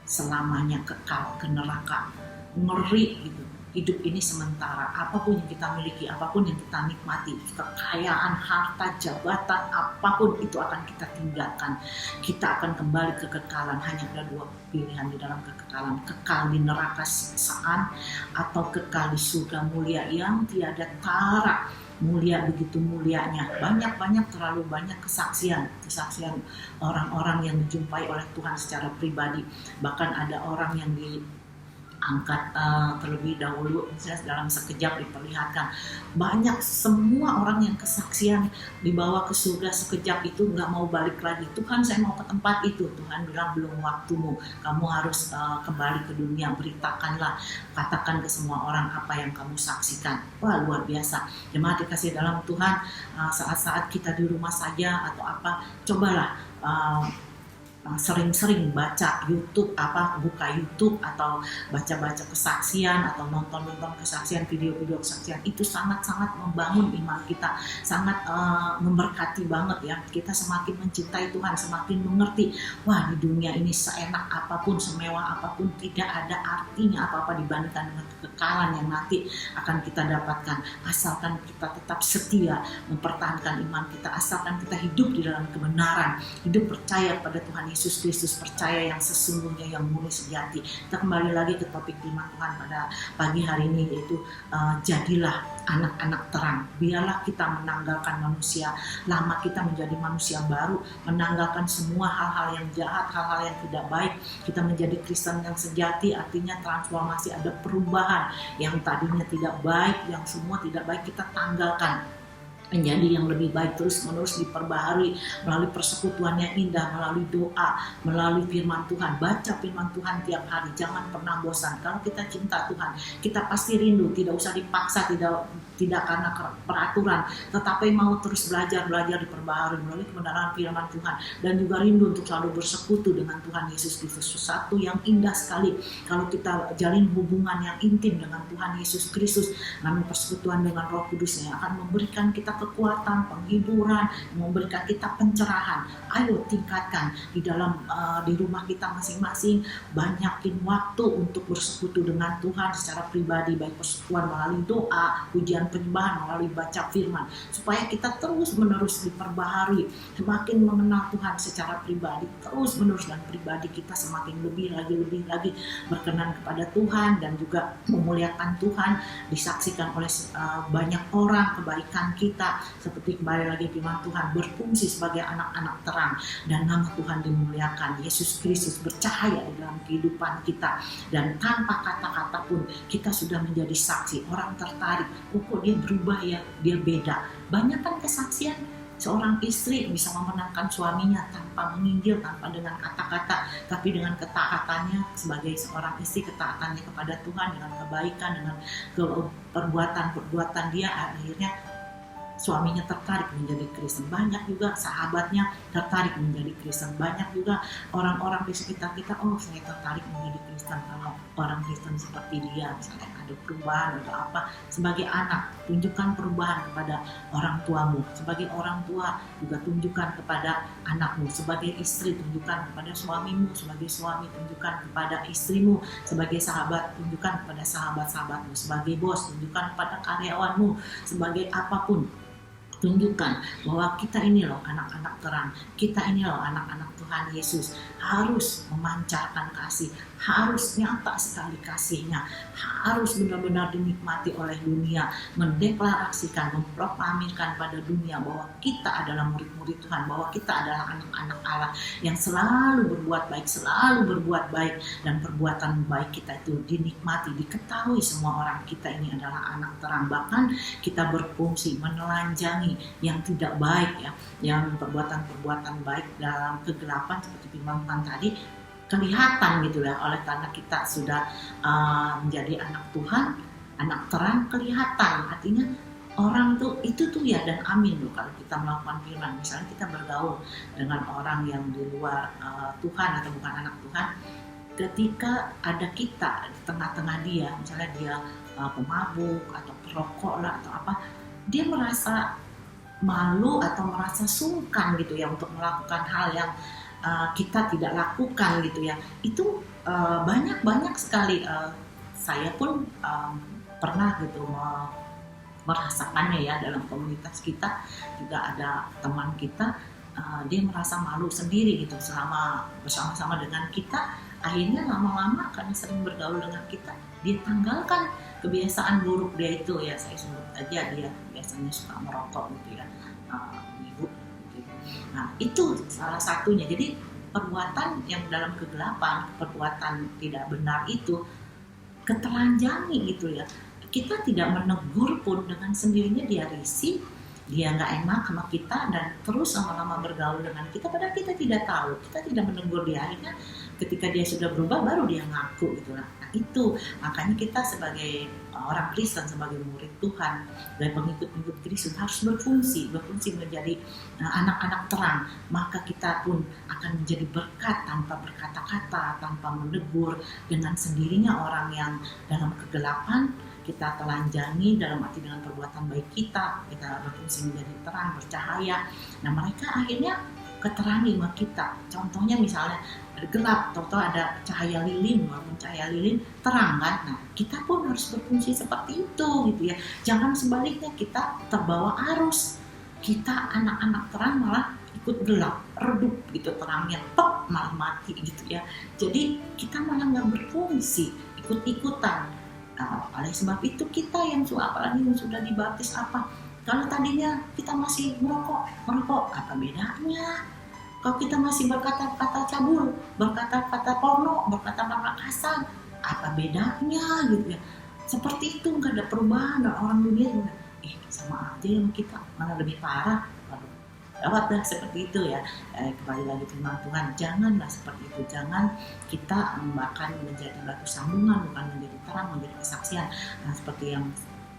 selamanya kekal ke neraka, ngeri gitu. Hidup ini sementara, apapun yang kita miliki, apapun yang kita nikmati, kekayaan, harta, jabatan, apapun itu akan kita tinggalkan. Kita akan kembali ke kekekalan. Hanya ada dua pilihan di dalam kekekalan: kekal di neraka siksaan atau kekal di surga mulia yang tiada tara. Mulia, begitu mulianya. Banyak terlalu banyak kesaksian orang-orang yang dijumpai oleh Tuhan secara pribadi. Bahkan ada orang yang angkat terlebih dahulu, misalnya dalam sekejap diperlihatkan. Banyak, semua orang yang kesaksian dibawa ke surga sekejap itu nggak mau balik lagi. Tuhan, saya mau ke tempat itu. Tuhan bilang, belum waktumu, kamu harus kembali ke dunia. Beritakanlah, katakan ke semua orang apa yang kamu saksikan. Wah, luar biasa. Jemaat dikasih dalam Tuhan, saat-saat kita di rumah saja atau apa, cobalah sering-sering baca YouTube, buka YouTube atau baca-baca kesaksian atau nonton kesaksian, video-video kesaksian. Itu sangat-sangat membangun iman kita, sangat memberkati banget ya. Kita semakin mencintai Tuhan, semakin mengerti, wah, di dunia ini seenak apapun, semewah apapun, tidak ada artinya apa-apa dibandingkan dengan kekekalan yang nanti akan kita dapatkan, asalkan kita tetap setia mempertahankan iman kita, asalkan kita hidup di dalam kebenaran, hidup percaya pada Tuhan Yesus Kristus, percaya yang sesungguhnya, yang murni sejati. Kita kembali lagi ke topik firman Tuhan pada pagi hari ini, yaitu jadilah anak-anak terang. Biarlah kita menanggalkan manusia lama kita menjadi manusia baru, menanggalkan semua hal-hal yang jahat, hal-hal yang tidak baik. Kita menjadi Kristen yang sejati, artinya transformasi, ada perubahan. Yang tadinya tidak baik, yang semua tidak baik, kita tanggalkan menjadi yang lebih baik, terus-menerus diperbaharui melalui persekutuan yang indah, melalui doa, melalui firman Tuhan. Baca firman Tuhan tiap hari, jangan pernah bosan. Kalau kita cinta Tuhan, kita pasti rindu, tidak usah dipaksa, tidak karena peraturan, tetapi mau terus belajar diperbaharui melalui kebenaran firman Tuhan, dan juga rindu untuk selalu bersekutu dengan Tuhan Yesus Kristus. Sesuatu yang indah sekali kalau kita jalin hubungan yang intim dengan Tuhan Yesus Kristus, namun persekutuan dengan Roh Kudus yang akan memberikan kita kekuatan, penghiburan, memberikan kita pencerahan. Ayo tingkatkan di dalam di rumah kita masing-masing, banyakin waktu untuk bersekutu dengan Tuhan secara pribadi, baik persekutuan melalui doa, pujian penyembahan, melalui baca firman, supaya kita terus-menerus diperbaharui, semakin mengenal Tuhan secara pribadi, terus-menerus, dan pribadi kita semakin lebih lagi berkenan kepada Tuhan, dan juga memuliakan Tuhan, disaksikan oleh banyak orang kebaikan kita, kita seperti kembali lagi firman Tuhan berfungsi sebagai anak-anak terang dan nama Tuhan dimuliakan. Yesus Kristus bercahaya di dalam kehidupan kita dan tanpa kata-kata pun kita sudah menjadi saksi. Orang tertarik, kok dia berubah ya, dia beda. Banyak kan kesaksian seorang istri bisa memenangkan suaminya tanpa menginjil, tanpa dengan kata-kata, tapi dengan ketaatannya sebagai seorang istri, ketaatannya kepada Tuhan dengan kebaikan, dengan perbuatan-perbuatan dia, akhirnya suaminya tertarik menjadi Kristen. Banyak juga sahabatnya tertarik menjadi Kristen. Banyak juga orang-orang di sekitar kita, oh saya tertarik menjadi Kristen kalau orang Kristen seperti dia, misalnya ada perubahan atau apa. Sebagai anak, tunjukkan perubahan kepada orang tuamu. Sebagai orang tua, juga tunjukkan kepada anakmu. Sebagai istri, tunjukkan kepada suamimu. Sebagai suami, tunjukkan kepada istrimu. Sebagai sahabat, tunjukkan kepada sahabat-sahabatmu. Sebagai bos, tunjukkan kepada karyawanmu. Sebagai apapun, tunjukkan bahwa kita ini loh anak-anak terang, kita ini loh anak-anak Tuhan Yesus, harus memancarkan kasih, harus nyata sekali kasihnya, harus benar-benar dinikmati oleh dunia, mendeklarasikan, memproklamirkan pada dunia bahwa kita adalah murid-murid Tuhan, bahwa kita adalah anak-anak Allah yang selalu berbuat baik, dan perbuatan baik kita itu dinikmati, diketahui semua orang. Kita ini adalah anak terang, bahkan kita berfungsi menelanjangi yang tidak baik ya, yang perbuatan-perbuatan baik dalam kegelapan seperti firman Tuhan tadi kelihatan gitu ya, oleh karena kita sudah menjadi anak Tuhan, anak terang, kelihatan. Artinya orang tuh itu tuh ya, dan amin loh kalau kita melakukan firman. Misalnya kita bergaul dengan orang yang di luar Tuhan atau bukan anak Tuhan, ketika ada kita di tengah-tengah dia, misalnya dia pemabuk atau perokok lah atau apa, dia merasa malu atau merasa sungkan gitu ya untuk melakukan hal yang kita tidak lakukan gitu ya. Itu banyak sekali, saya pun pernah gitu merasakannya ya. Dalam komunitas kita juga ada teman kita, dia merasa malu sendiri gitu selama bersama-sama dengan kita. Akhirnya lama-lama karena sering bergaul dengan kita, dia tanggalkan kebiasaan buruk dia itu ya, saya sebut aja dia biasanya suka merokok gitu ya, ibu gitu. Nah itu salah satunya. Jadi perbuatan yang dalam kegelapan, perbuatan tidak benar itu ketelanjangi gitu ya. Kita tidak menegur pun, dengan sendirinya dia risih, dia nggak enak sama kita dan terus lama-lama bergaul dengan kita, padahal kita tidak tahu, kita tidak menegur dia. Akhirnya ketika dia sudah berubah baru dia ngaku gitu lah. Nah itu makanya kita sebagai orang Kristen, sebagai murid Tuhan dan pengikut-pengikut Kristus harus berfungsi menjadi anak-anak terang. Maka kita pun akan menjadi berkat tanpa berkata-kata, tanpa menegur. Dengan sendirinya orang yang dalam kegelapan kita telanjangi, dalam arti dengan perbuatan baik kita berfungsi menjadi terang, bercahaya. Nah mereka akhirnya keterangi sama kita. Contohnya misalnya gelap, tahu-tahu ada cahaya lilin, walaupun cahaya lilin terang kan. Nah kita pun harus berfungsi seperti itu gitu ya. Jangan sebaliknya kita terbawa arus, kita anak-anak terang malah ikut gelap, redup gitu terangnya, malah mati gitu ya. Jadi kita malah nggak berfungsi, ikut-ikutan. Oleh sebab itu kita yang apalagi yang sudah dibaptis apa, kalau tadinya kita masih merokok, apa bedanya? Kalau kita masih berkata-kata cabul, berkata-kata porno, berkata-kata kasar, apa bedanya gitu ya? Seperti itu, nggak ada perubahan. Dan orang dunia juga, sama aja yang kita, malah lebih parah. Lewat dah seperti itu ya. Kembali lagi firman Tuhan, janganlah seperti itu. Jangan kita bahkan menjadi batu sambungan, bukan menjadi terang, menjadi kesaksian. Nah seperti yang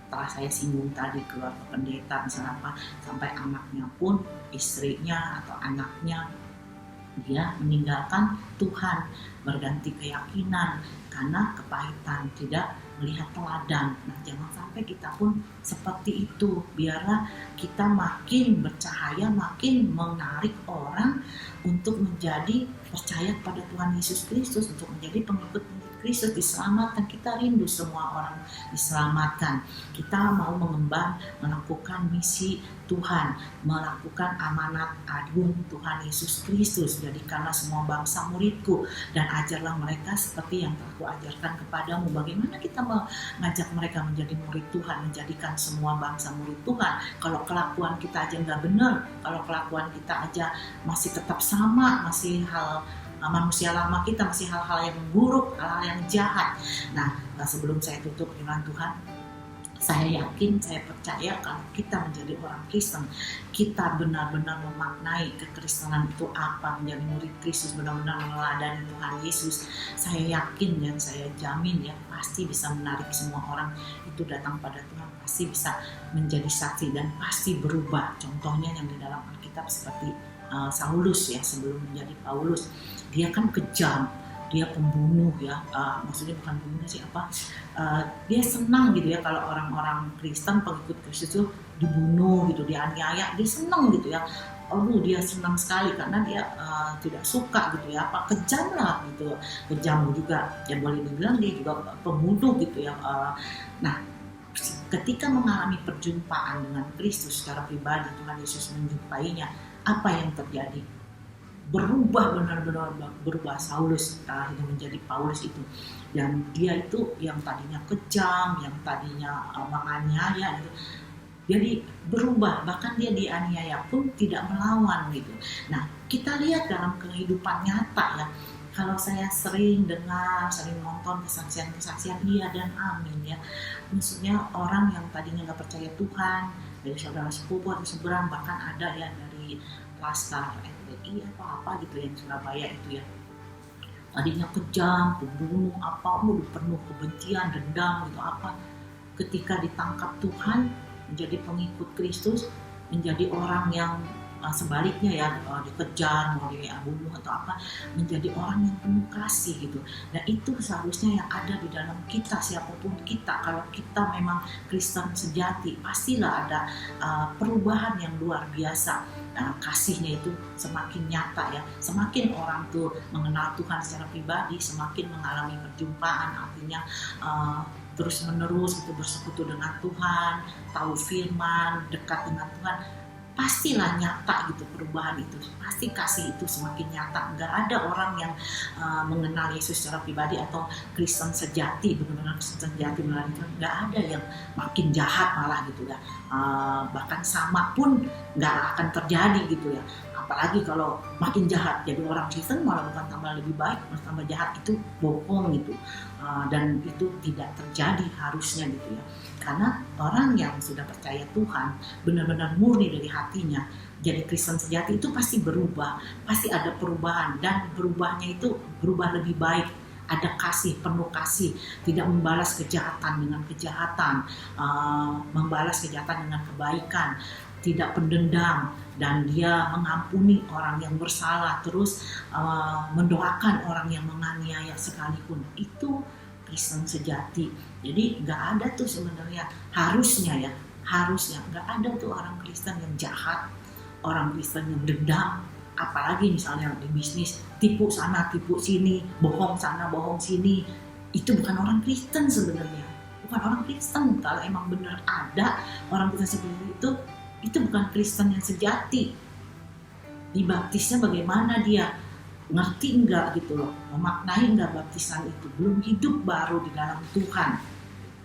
telah saya singgung tadi, keluarga pendeta misalnya apa, sampai anaknya pun, istrinya atau anaknya, dia meninggalkan Tuhan, berganti keyakinan karena kepahitan, tidak melihat teladan. Nah jangan sampai kita pun seperti itu. Biarlah kita makin bercahaya, makin menarik orang untuk menjadi percaya kepada Tuhan Yesus Kristus, untuk menjadi pengikut Kristus, diselamatkan. Kita rindu semua orang diselamatkan. Kita mau mengemban, melakukan misi Tuhan, melakukan amanat agung Tuhan Yesus Kristus. Jadikanlah semua bangsa muridku dan ajarlah mereka seperti yang telah aku ajarkan kepadamu, bagaimana kita mengajak mereka menjadi murid Tuhan, menjadikan semua bangsa murid Tuhan. Kalau kelakuan kita aja nggak benar, kalau kelakuan kita aja masih tetap sama, masih hal manusia lama kita, masih hal-hal yang buruk, hal-hal yang jahat. Nah, sebelum saya tutup firman Tuhan, saya yakin, saya percaya kalau kita menjadi orang Kristen, kita benar-benar memaknai kekristenan itu apa, menjadi murid Kristus, benar-benar meneladani Tuhan Yesus. Saya yakin dan saya jamin ya, pasti bisa menarik semua orang itu datang pada Tuhan, pasti bisa menjadi saksi dan pasti berubah. Contohnya yang di dalam Alkitab seperti Saulus ya, sebelum menjadi Paulus, dia kan kejam, dia pembunuh ya, maksudnya bukan pembunuh sih dia senang gitu ya kalau orang-orang Kristen, pengikut Kristus itu dibunuh gitu, dianiaya, dia senang gitu ya. Dia senang sekali karena dia tidak suka gitu ya, kejam lah gitu, kejam juga ya, boleh dibilang dia juga pembunuh gitu ya. Nah, ketika mengalami perjumpaan dengan Kristus secara pribadi, Tuhan Yesus menjumpainya, apa yang terjadi? Berubah, benar-benar berubah. Saulus itu menjadi Paulus itu, dan dia itu yang tadinya kejam, yang tadinya menganiaya gitu, jadi berubah, bahkan dia dianiaya pun tidak melawan gitu. Nah, kita lihat dalam kehidupan nyata ya, kalau saya sering dengar, sering nonton kesaksian-kesaksian iya dan amin ya, maksudnya orang yang tadinya nggak percaya Tuhan, dari saudara sepupu atau seberang, bahkan ada ya dari Laskar FPI apa gitu yang Surabaya itu ya, tadinya kejam, pembunuh udah penuh kebencian, dendam gitu ketika ditangkap Tuhan, menjadi pengikut Kristus, menjadi orang yang sebaliknya ya, dikejar, mau dibunuh atau menjadi orang yang penuh kasih gitu. Nah, itu seharusnya yang ada di dalam kita, siapapun kita. Kalau kita memang Kristen sejati, pastilah ada perubahan yang luar biasa. Kasihnya itu semakin nyata ya, semakin orang tuh mengenal Tuhan secara pribadi, semakin mengalami perjumpaan, artinya terus menerus itu bersekutu dengan Tuhan, tahu firman, dekat dengan Tuhan, pastilah nyata gitu perubahan itu, pasti kasih itu semakin nyata. Nggak ada orang yang mengenal Yesus secara pribadi atau Kristen sejati, benar-benar Kristen sejati melalui Tuhan, nggak ada yang makin jahat malah gitu ya, bahkan sama pun nggak akan terjadi gitu ya. Apalagi kalau makin jahat, jadi orang Kristen malah bukan tambah lebih baik, malah tambah jahat, itu bohong gitu. Dan itu tidak terjadi harusnya gitu ya, karena orang yang sudah percaya Tuhan, benar-benar murni dari hatinya, jadi Kristen sejati itu pasti berubah, pasti ada perubahan, dan berubahnya itu berubah lebih baik. Ada kasih, penuh kasih, tidak membalas kejahatan dengan kejahatan, membalas kejahatan dengan kebaikan, tidak pendendam, dan dia mengampuni orang yang bersalah, terus mendoakan orang yang menganiaya sekalipun. Itu Kristen sejati. Jadi nggak ada tuh sebenarnya, harusnya nggak ada tuh orang Kristen yang jahat, orang Kristen yang dendam, apalagi misalnya di bisnis, tipu sana tipu sini, bohong sana bohong sini. Itu bukan orang Kristen sebenarnya, bukan orang Kristen. Kalau emang benar ada orang Kristen seperti itu bukan Kristen yang sejati. Dibaptisnya bagaimana dia? Ngerti enggak gitu loh, memaknai enggak baptisan itu, belum hidup baru di dalam Tuhan.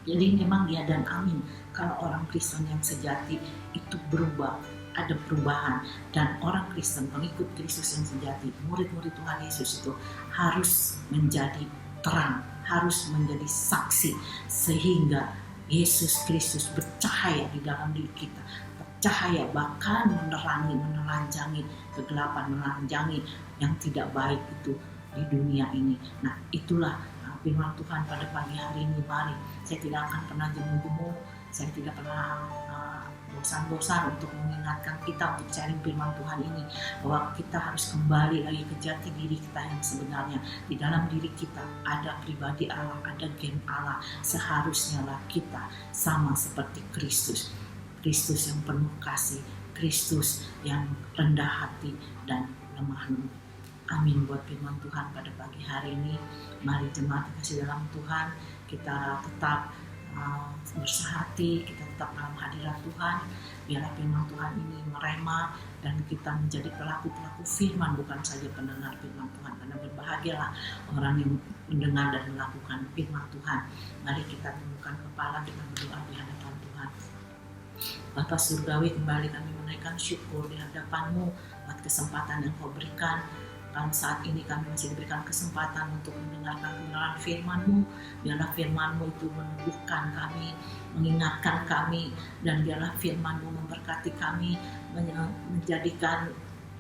Jadi memang dia dan amin, kalau orang Kristen yang sejati itu berubah, ada perubahan. Dan orang Kristen, pengikut Kristus yang sejati, murid-murid Tuhan Yesus itu harus menjadi terang, harus menjadi saksi, sehingga Yesus Kristus bercahaya di dalam diri kita, cahaya bahkan meneranjangi kegelapan, meneranjangi yang tidak baik itu di dunia ini. Nah, itulah firman Tuhan pada pagi hari ini. Mari, saya tidak akan pernah jemu-jemu, saya tidak pernah bosan-bosan untuk mengingatkan kita untuk sharing firman Tuhan ini, bahwa kita harus kembali lagi ke jati diri kita yang sebenarnya. Di dalam diri kita ada pribadi Allah, ada gen Allah. Seharusnya lah kita sama seperti Kristus. Kristus yang penuh kasih, Kristus yang rendah hati dan lemah lembut. Amin buat firman Tuhan pada pagi hari ini. Mari jemaat kasih dalam Tuhan, kita tetap bersahati, kita tetap dalam hadirat Tuhan. Biarlah firman Tuhan ini merema dan kita menjadi pelaku-pelaku firman, bukan saja pendengar firman Tuhan. Karena berbahagia berbahagialah orang yang mendengar dan melakukan firman Tuhan. Mari kita tundukkan kepala, kita berdoa di hadapan Tuhan. Bapa Surgawi, kembali kami menaikkan syukur di hadapan-Mu buat kesempatan yang Kau berikan. Dan saat ini kami masih diberikan kesempatan untuk mendengarkan kebenaran firman-Mu. Biarlah firman-Mu itu meneguhkan kami, mengingatkan kami, dan biarlah firman-Mu memberkati kami, menjadikan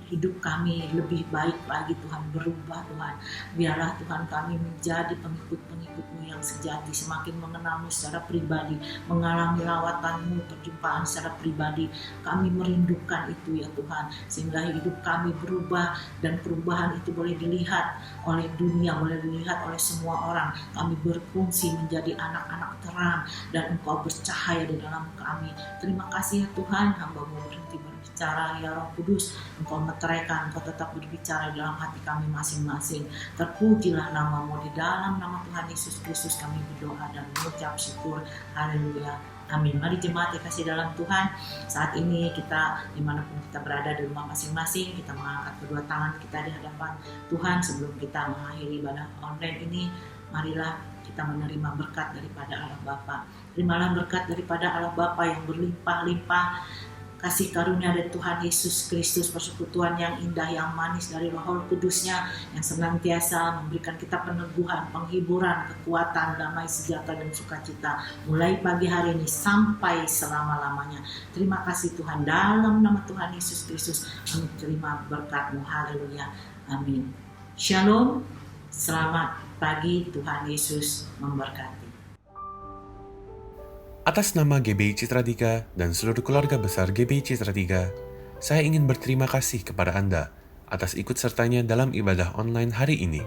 hidup kami lebih baik lagi Tuhan, berubah Tuhan. Biarlah Tuhan kami menjadi pengikut-pengikut-Mu yang sejati, semakin mengenal-Mu secara pribadi, mengalami lawatan-Mu, perjumpaan secara pribadi. Kami merindukan itu ya Tuhan, sehingga hidup kami berubah dan perubahan itu boleh dilihat oleh dunia, boleh dilihat oleh semua orang. Kami berfungsi menjadi anak-anak terang dan Engkau bercahaya di dalam kami. Terima kasih ya Tuhan, hamba-Mu berhenti berbicara ya Roh Kudus. Engkau meteraikan, Engkau tetap berbicara dalam hati kami masing-masing. Terpujilah nama-Mu, di dalam nama Tuhan Yesus Kristus kami berdoa dan mengucap syukur. Haleluya. Amin. Mari jemaat yang kasih dalam Tuhan, saat ini kita dimanapun kita berada di rumah masing-masing, kita mengangkat kedua tangan kita di hadapan Tuhan sebelum kita mengakhiri ibadah online ini. Marilah kita menerima berkat daripada Allah Bapa. Terimalah berkat daripada Allah Bapa yang berlimpah-limpah, kasih karunia dari Tuhan Yesus Kristus, persekutuan yang indah, yang manis dari Roh Kudus-Nya yang senantiasa memberikan kita peneguhan, penghiburan, kekuatan, damai, sejahtera, dan sukacita mulai pagi hari ini sampai selama-lamanya. Terima kasih Tuhan, dalam nama Tuhan Yesus Kristus kami terima berkat-Mu. Haleluya. Amin. Shalom. Selamat pagi, Tuhan Yesus memberkati. Atas nama GBI Citra 3 dan seluruh keluarga besar GBI Citra 3, saya ingin berterima kasih kepada Anda atas ikut sertanya dalam ibadah online hari ini.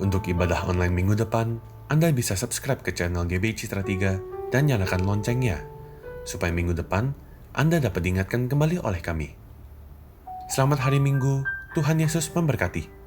Untuk ibadah online minggu depan, Anda bisa subscribe ke channel GBI Citra 3 dan nyalakan loncengnya, supaya minggu depan Anda dapat diingatkan kembali oleh kami. Selamat hari Minggu, Tuhan Yesus memberkati.